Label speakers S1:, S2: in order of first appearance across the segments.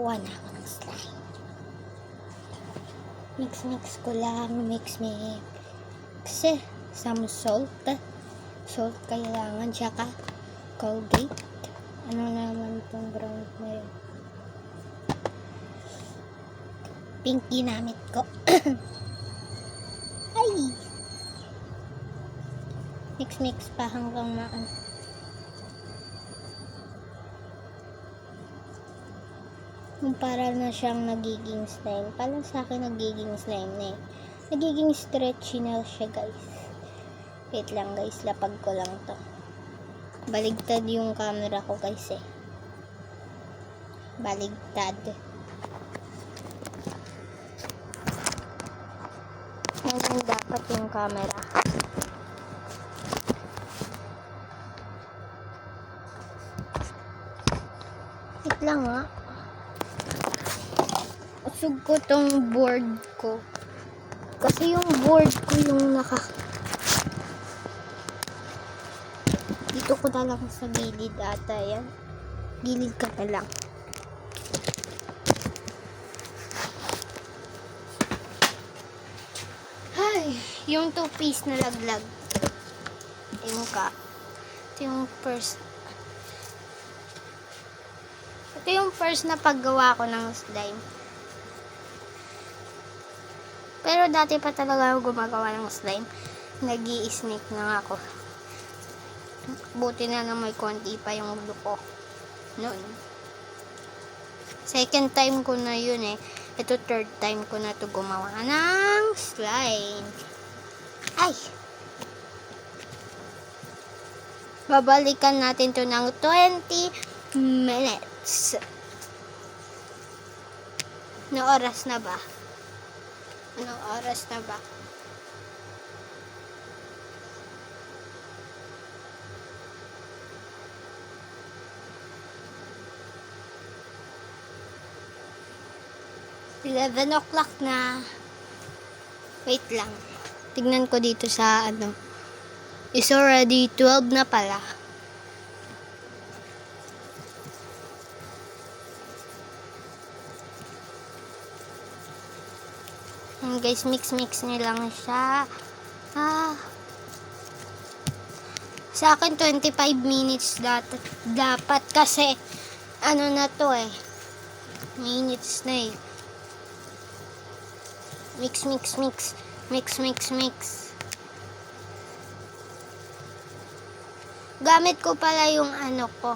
S1: Kuha na ako ng slime. Mix ko lang. Mix. Kasi, some salt. Salt kailangan. Tsaka, Colgate. Ano naman itong brand na yun? Pink ginamit ko. Ay! Mix pa hanggang maan. Kung para na siyang nagiging slime. Parang sa akin nagiging slime na eh. Nagiging stretchy na siya, guys. Wait lang, guys. Lapag ko lang to. Baligtad yung camera ko, guys eh. Baligtad. Ganyan dapat yung camera. Wait lang ah. Usog ko tong board ko. Kasi yung board ko yung dito ko na lang sa gilid ata yan. Gilid ka na lang. Ay, yung 2-piece na laglag. Ito yung first. Ito yung first na paggawa ko ng slime. Pero dati pa talaga ako gumagawa ng slime. Nag-i-snake na ako. Buti na may konti pa yung ulo ko. Noon. Second time ko na yun eh. Ito third time ko na to gumawa ng slime. Ay! Babalikan natin to ng 20 minutes. Anong oras na ba? Anong oras na ba? $11 o'clock na. Wait lang. Tignan ko dito sa ano. It's already 12 na pala. Guys, mix nyo lang siya. Sa akin 25 minutes dapat kasi ano na to eh. Minutes na eh. Mix. Gamit ko pala yung ano ko.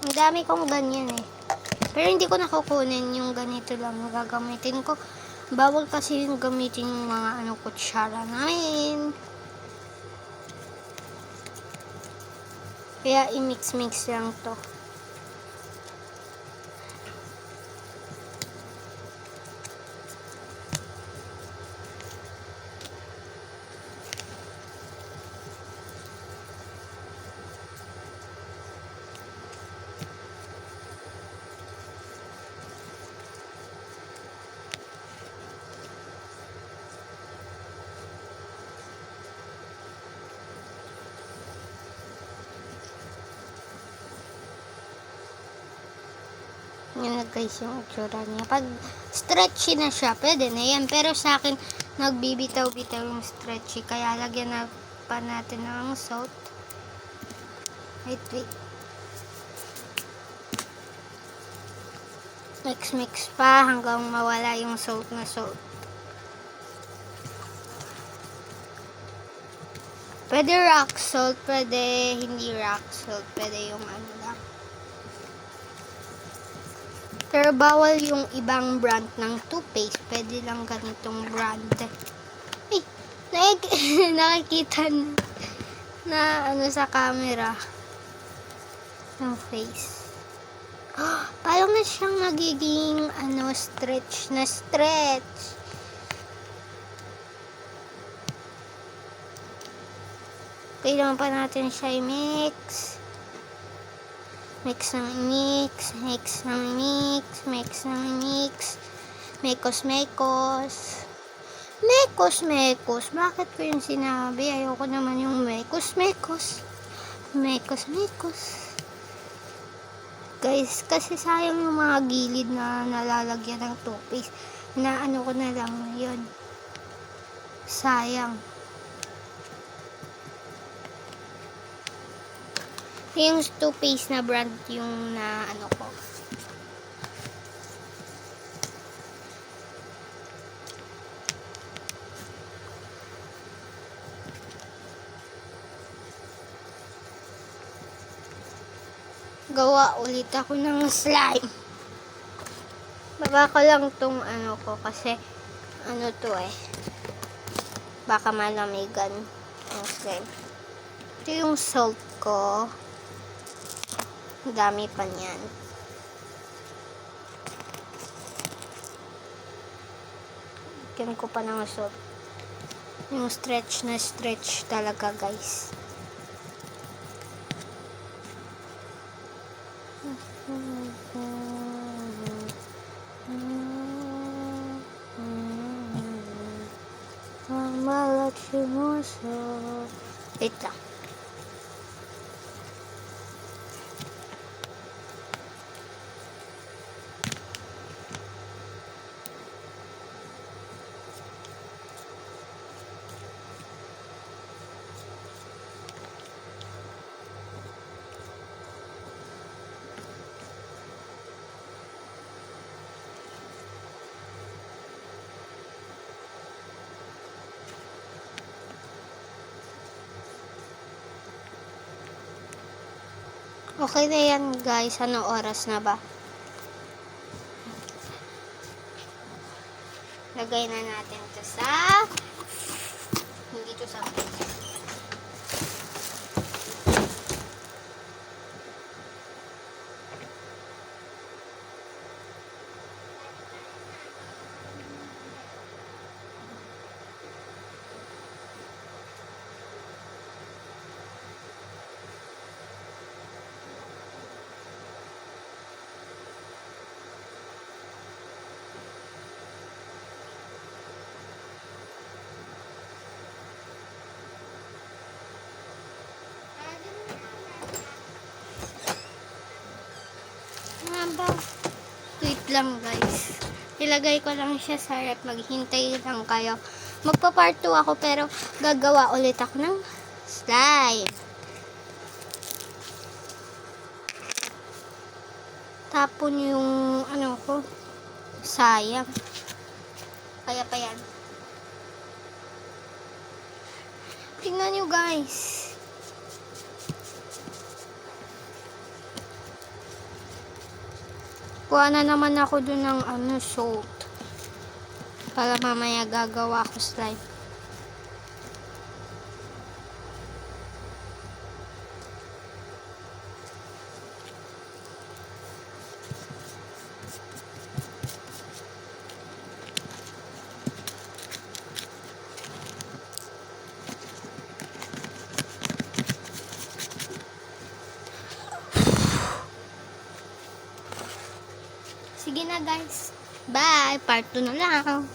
S1: Ang dami kong ganyan eh. Pero hindi ko nakukunin yung ganito lang gagamitin ko. Bawal kasi yung gamitin yung mga kutsara namin. Kaya i-mix lang to. Yan na guys yung itsura niya. Pag stretchy na siya, pwede na yan. Pero sa akin, nagbibitaw-bitaw yung stretchy. Kaya lagyan na pa natin ng salt. Wait. Mix pa hanggang mawala yung salt na salt. Pwede rock salt, pwede hindi rock salt. Pwede yung ano lang. Pero bawal yung ibang brand ng toothpaste. Pwede lang ganitong brand. Ay, nakikita na ano sa camera. Yung face. Oh, parang na siyang nagiging stretch. Kailangan pa natin siya i-mix. Mix. Mekos. Bakit ko yung sinabi? Ayoko naman yung mekos. guys, kasi sayang yung mga gilid na nalalagyan ng toothpaste. Na ano ko na lang yun. Sayang. Yung toothpaste na brand yung na ano ko. Gawa ulit ako ng slime. Baba ko lang tong ano ko kasi ano to baka malamigan ang slime. Ito yung salt ko. Ang dami pa niyan. Lagyan ko pa ng salt. Yung stretch na stretch talaga, guys. Wait lang. Okay na yan, guys. Anong oras na ba? Lagay na natin ito sa hindi ito sa wait lang, guys. Ilagay ko lang siya sa rep. Maghintay lang kayo. Magpa-part 2 ako pero gagawa ulit ako ng slime. Tapon yung ano ko. Sayang. Kaya pa yan. Tingnan nyo, guys. Kuha na naman ako dun ng salt. Para mamaya gagawa ko slime. Sige na, guys. Bye! Part 2 na lang.